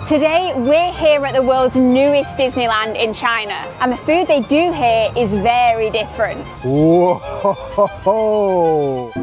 Today we're here at the world's newest Disneyland in China, and the food they do here is very different. Whoa!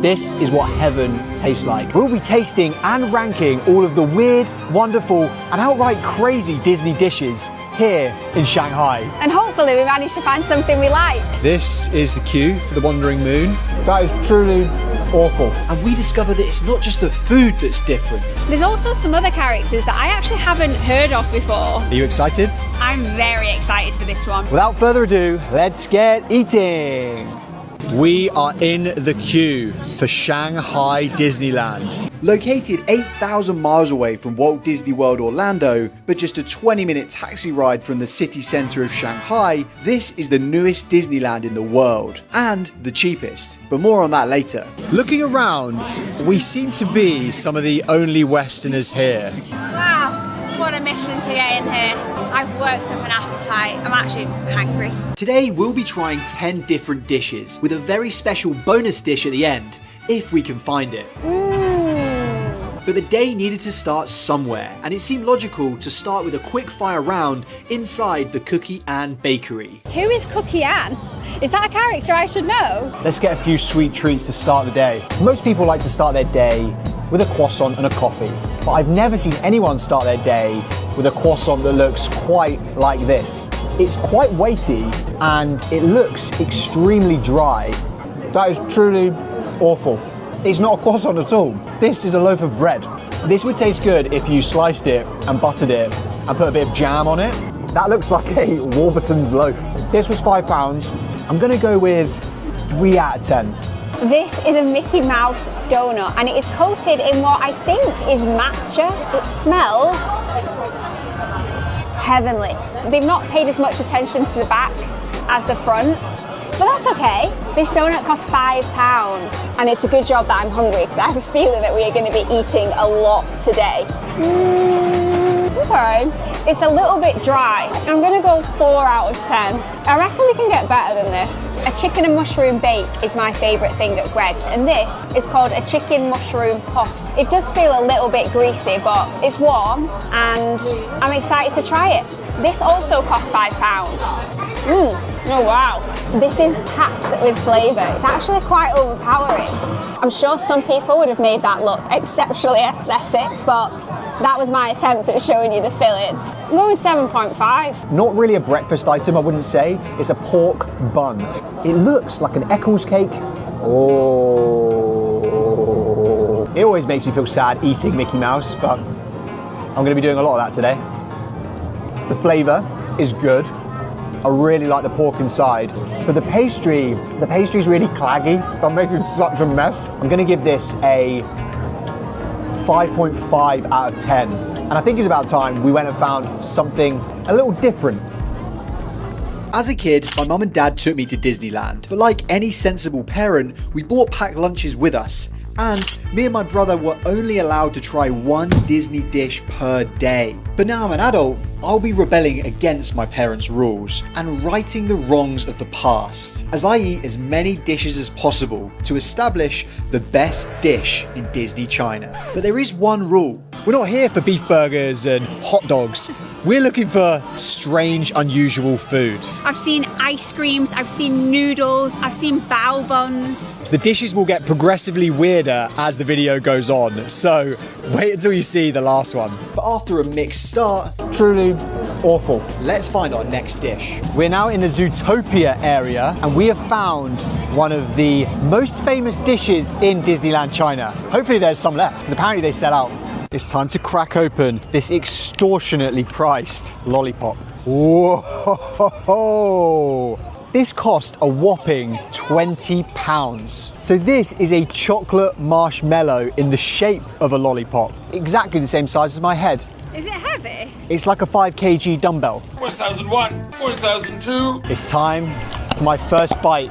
This is what heaven tastes like. We'll be tasting and ranking all of the weird, wonderful and outright crazy Disney dishes here in Shanghai. And hopefully we managed to find something we like. This is the queue for the Wandering Moon. That is truly awful. And we discovered that it's not just the food that's different. There's also some other characters that I actually haven't heard of before. Are you excited? I'm very excited for this one. Without further ado, let's get eating. We are in the queue for Shanghai Disneyland. Located 8,000 miles away from Walt Disney World Orlando, but just a 20-minute taxi ride from the city centre of Shanghai, this is the newest Disneyland in the world, and the cheapest, but more on that later. Looking around, we seem to be some of the only Westerners here. Wow, what a mission to get in here. I've worked up an appetite. I'm actually hungry. Today we'll be trying 10 different dishes, with a very special bonus dish at the end, if we can find it. But the day needed to start somewhere, and it seemed logical to start with a quick fire round inside the Cookie Ann Bakery. Who is Cookie Ann? Is that a character I should know? Let's get a few sweet treats to start the day. Most people like to start their day with a croissant and a coffee, but I've never seen anyone start their day with a croissant that looks quite like this. It's quite weighty and it looks extremely dry. That is truly awful. It's not a croissant at all. This is a loaf of bread. This would taste good if you sliced it and buttered it and put a bit of jam on it. That looks like a Warburton's loaf. This was £5. I'm gonna go with 3 out of 10. This is a Mickey Mouse donut, and it is coated in what I think is matcha. It smells heavenly. They've not paid as much attention to the back as the front, but that's okay. This donut costs £5, and it's a good job that I'm hungry because I have a feeling that we are going to be eating a lot today. Okay, it's a little bit dry. I'm going to go 4 out of 10. I reckon we can get better than this. A chicken and mushroom bake is my favourite thing at Greg's, and this is called a chicken mushroom puff. It does feel a little bit greasy, but it's warm, and I'm excited to try it. This also costs £5. Oh wow, this is packed with flavour. It's actually quite overpowering. I'm sure some people would have made that look exceptionally aesthetic, but that was my attempt at showing you the filling. I'm going 7.5. Not really a breakfast item, I wouldn't say. It's a pork bun. It looks like an Eccles cake. Oh. It always makes me feel sad eating Mickey Mouse, but I'm going to be doing a lot of that today. The flavour is good. I really like the pork inside, but the pastry's really claggy. I'm making such a mess. I'm gonna give this a 5.5 out of 10. And I think it's about time we went and found something a little different. As a kid, my mum and dad took me to Disneyland, but like any sensible parent, we bought packed lunches with us. And me and my brother were only allowed to try 1 Disney dish per day. But now I'm an adult, I'll be rebelling against my parents' rules and righting the wrongs of the past as I eat as many dishes as possible to establish the best dish in Disney China. But there is one rule. We're not here for beef burgers and hot dogs. We're looking for strange, unusual food. I've seen ice creams, I've seen noodles, I've seen bao buns. The dishes will get progressively weirder as the video goes on, so wait until you see the last one. But after a mixed start, Truly awful. let's find our next dish. We're now in the Zootopia area, and we have found one of the most famous dishes in Disneyland China. Hopefully there's some left, because apparently they sell out. It's time to crack open this extortionately priced lollipop. Whoa! This cost a whopping £20. So this is a chocolate marshmallow in the shape of a lollipop, exactly the same size as my head. Is it heavy? It's like a 5 kg dumbbell. 1001, 1002. It's time for my first bite.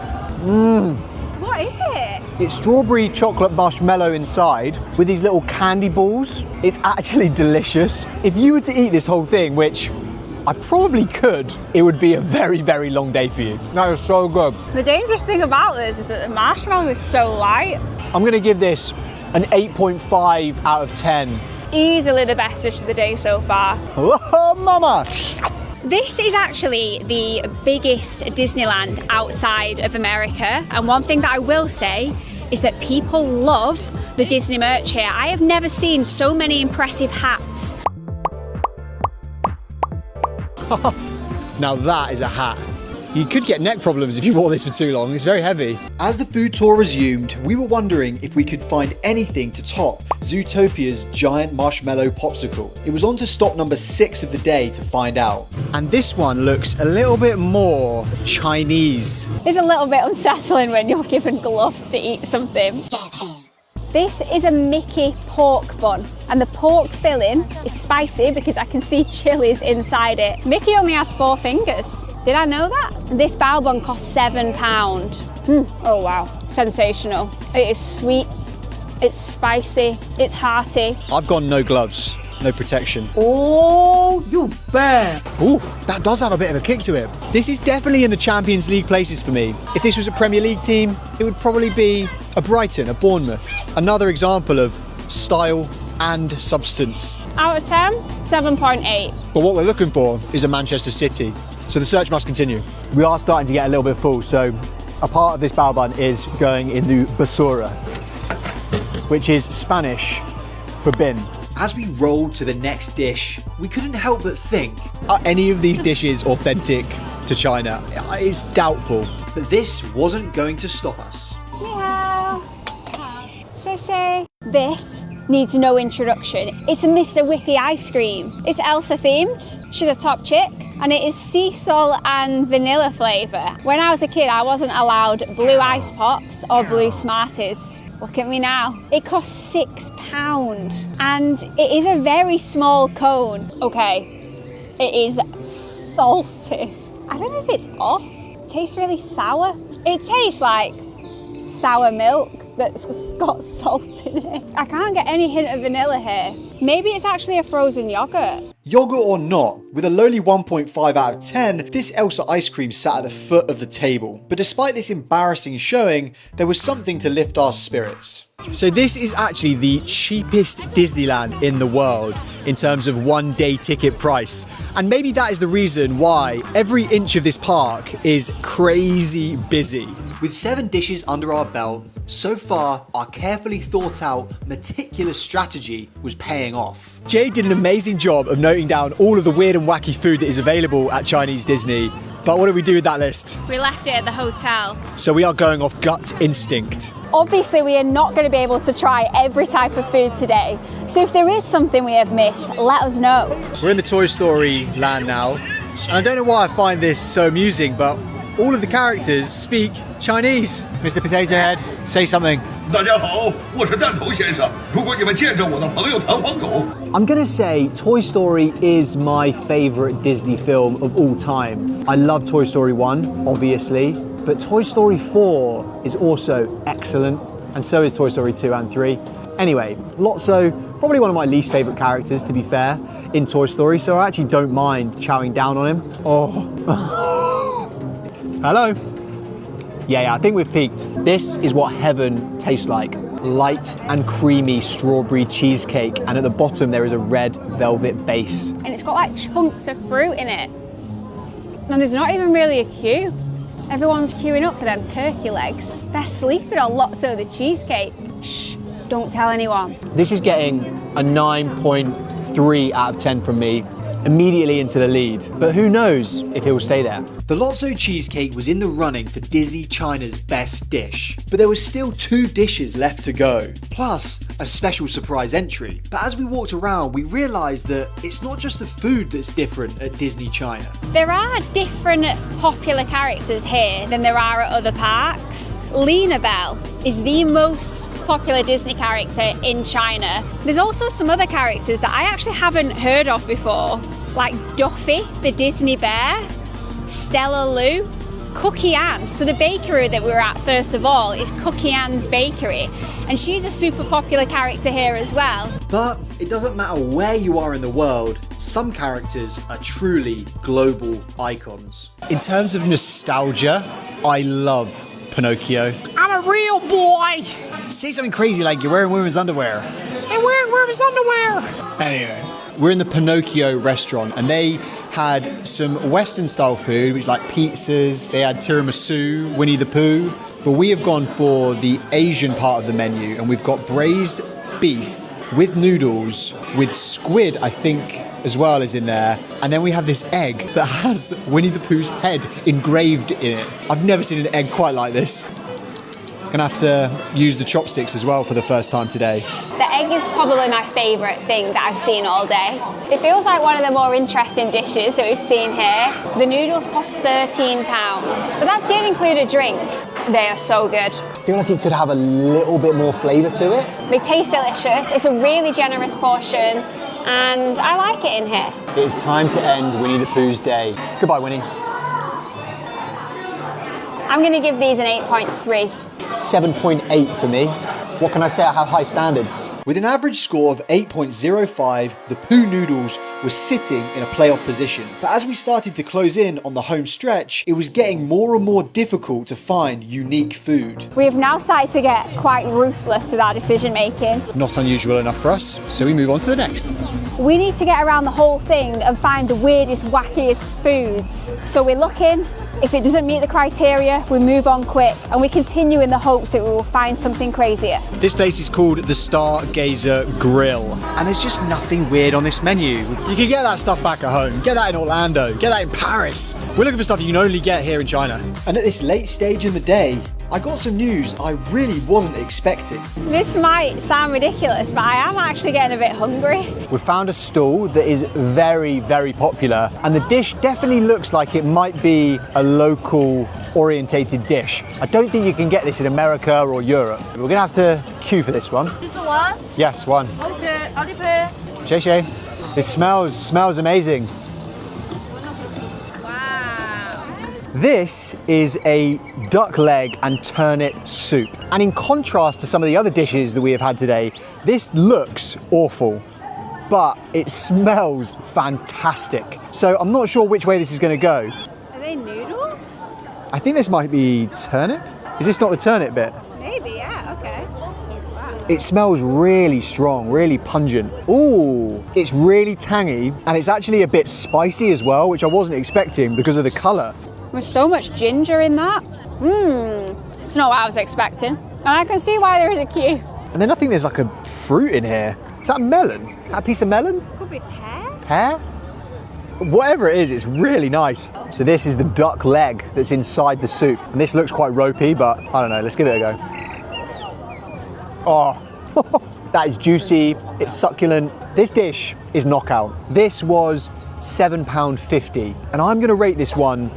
What is it? It's strawberry chocolate marshmallow inside with these little candy balls. It's actually delicious. If you were to eat this whole thing, which I probably could, it would be a very, very long day for you. That is so good. The dangerous thing about this is that the marshmallow is so light. I'm gonna give this an 8.5 out of 10. Easily the best dish of the day so far. Oh, mama! This is actually the biggest Disneyland outside of America. And one thing that I will say is that people love the Disney merch here. I have never seen so many impressive hats. Now that is a hat. You could get neck problems if you wore this for too long. It's very heavy. As the food tour resumed, we were wondering if we could find anything to top Zootopia's giant marshmallow popsicle. It was on to stop number 6 of the day to find out. And this one looks a little bit more Chinese. It's a little bit unsettling when you're given gloves to eat something. This is a Mickey pork bun, and the pork filling is spicy because I can see chilies inside it. Mickey only has 4 fingers. Did I know that? This bao bun costs £7. Oh wow, sensational. It is sweet, it's spicy, it's hearty. I've gone no gloves, no protection. Oh, you bet. Ooh, that does have a bit of a kick to it. This is definitely in the Champions League places for me. If this was a Premier League team, it would probably be a Brighton, a Bournemouth. Another example of style and substance. Out of 10, 7.8. But what we're looking for is a Manchester City. So the search must continue. We are starting to get a little bit full, so a part of this bao bun is going in the basura, which is Spanish for bin. As we rolled to the next dish, we couldn't help but think, Are any of these dishes authentic to China? It's doubtful. but this wasn't going to stop us. Meow. Shay. This needs no introduction. It's a Mr. Whippy ice cream. It's Elsa themed. She's a top chick. And it is sea salt and vanilla flavour. When I was a kid, I wasn't allowed blue ice pops or blue Smarties. Look at me now. It costs £6 and it is a very small cone. Okay, it is salty. I don't know if it's off. It tastes really sour. It tastes like sour milk that's got salt in it. I can't get any hint of vanilla here. Maybe it's actually a frozen yogurt. Yogurt or not, with a lowly 1.5 out of 10, this Elsa ice cream sat at the foot of the table. But despite this embarrassing showing, there was something to lift our spirits. So this is actually the cheapest Disneyland in the world in terms of one-day ticket price. And maybe that is the reason why every inch of this park is crazy busy. With 7 dishes under our belt, so far, our carefully thought out, meticulous strategy was paying off. Jade did an amazing job of noting down all of the weird and wacky food that is available at Chinese Disney. But what do we do with that list? We left it at the hotel. So we are going off gut instinct. Obviously, we are not going to be able to try every type of food today. So if there is something we have missed, let us know. We're in the Toy Story land now. And I don't know why I find this so amusing, but all of the characters speak Chinese. Mr. Potato Head, say something. 大家好，我是弹头先生。如果你们见着我的朋友弹簧狗， I'm gonna say Toy Story is my favourite Disney film of all time. I love Toy Story 1, obviously, but Toy Story 4 is also excellent, and so is Toy Story 2 and 3. Anyway, Lotso, probably one of my least favourite characters, to be fair, in Toy Story, so I actually don't mind chowing down on him. Oh. Hello. Yeah, I think we've peaked. This is what heaven tastes like. Light and creamy strawberry cheesecake, and at the bottom there is a red velvet base. And it's got like chunks of fruit in it. And there's not even really a queue. Everyone's queuing up for them turkey legs. They're sleeping on lots of the cheesecake. Shh, don't tell anyone. This is getting a 9.3 out of 10 from me, immediately into the lead. But who knows if he'll stay there. The Lotso cheesecake was in the running for Disney China's best dish, but there was still 2 dishes left to go, plus a special surprise entry. But as we walked around, we realised that it's not just the food that's different at Disney China. There are different popular characters here than there are at other parks. Lena Bell is the most popular Disney character in China. There's also some other characters that I actually haven't heard of before, like Duffy, the Disney bear, Stella Lou, Cookie Ann. So the bakery that we were at first of all is Cookie Ann's Bakery, and she's a super popular character here as well. But it doesn't matter where you are in the world, some characters are truly global icons. In terms of nostalgia, I love Pinocchio. I'm a real boy! Say something crazy like you're wearing women's underwear. I'm wearing women's underwear. Anyway, we're in the Pinocchio restaurant and they had some Western style food, which is like pizzas. They had tiramisu, Winnie the Pooh. But we have gone for the Asian part of the menu and we've got braised beef with noodles, with squid, I think, as well as in there. And then we have this egg that has Winnie the Pooh's head engraved in it. I've never seen an egg quite like this. Gonna have to use the chopsticks as well for the first time today. The egg is probably my favourite thing that I've seen all day. It feels like one of the more interesting dishes that we've seen here. The noodles cost £13, but that did include a drink. They are so good. I feel like it could have a little bit more flavour to it. They taste delicious. It's a really generous portion and I like it in here. It is time to end Winnie the Pooh's day. Goodbye, Winnie. I'm going to give these an 8.3. 7.8 for me. What can I say? I have high standards. With an average score of 8.05, the Pooh noodles were sitting in a playoff position. But as we started to close in on the home stretch, it was getting more and more difficult to find unique food. We have now started to get quite ruthless with our decision making. Not unusual enough for us, so we move on to the next. We need to get around the whole thing and find the weirdest, wackiest foods. So we're looking. If it doesn't meet the criteria, we move on quick and we continue in the hopes that we will find something crazier. This place is called the Stargazer Grill, and there's just nothing weird on this menu. You can get that stuff back at home, get that in Orlando, get that in Paris. We're looking for stuff you can only get here in China. And at this late stage in the day, I got some news I really wasn't expecting. This might sound ridiculous, but I am actually getting a bit hungry. We found a stall that is very, very popular, and the dish definitely looks like it might be a local orientated dish. I don't think you can get this in America or Europe. We're gonna have to queue for this one. This one? Yes, one. Okay, Alipay. Shay. It smells amazing. This is a duck leg and turnip soup. And in contrast to some of the other dishes that we have had today, this looks awful, but it smells fantastic. So I'm not sure which way this is going to go. Are they noodles? I think this might be turnip. Is this not the turnip bit? Maybe, yeah, okay. Wow. It smells really strong, really pungent. Ooh, it's really tangy and it's actually a bit spicy as well, which I wasn't expecting because of the colour. There's so much ginger in that. It's not what I was expecting. And I can see why there is a queue. And then I think there's like a fruit in here. Is that a melon? A piece of melon? Could be pear. Pear? Whatever it is, it's really nice. So this is the duck leg that's inside the soup. And this looks quite pe, but I don't know, let's give it a go. Oh, that is juicy, it's succulent. This dish is knockout. This was £7.50. And I'm gonna rate this one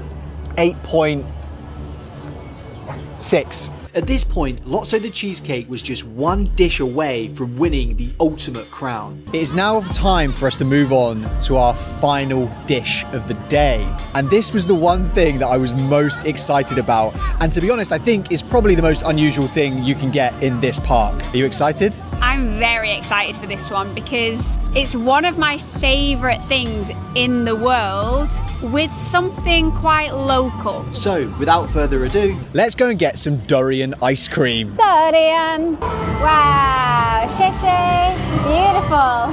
8.6. At this point, Lotso the Cheesecake was just one dish away from winning the ultimate crown. It is now time for us to move on to our final dish of the day. And this was the one thing that I was most excited about. And to be honest, I think it's probably the most unusual thing you can get in this park. Are you excited? I'm very excited for this one because it's one of my favourite things in the world with something quite local. So, without further ado, let's go and get some durian ice cream. Durian! Wow, sheshe, beautiful.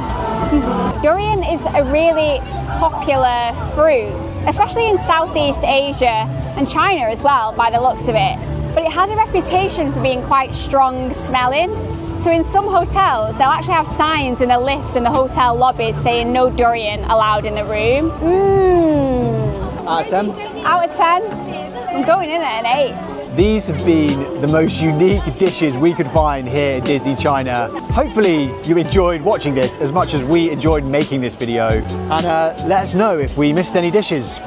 Durian is a really popular fruit, especially in Southeast Asia and China as well, by the looks of it. But it has a reputation for being quite strong smelling. So in some hotels, they'll actually have signs in the lifts and the hotel lobbies saying no durian allowed in the room. Out of 10? Out of 10, I'm going in at an 8. These have been the most unique dishes we could find here at Disney China. Hopefully you enjoyed watching this as much as we enjoyed making this video. And let us know if we missed any dishes.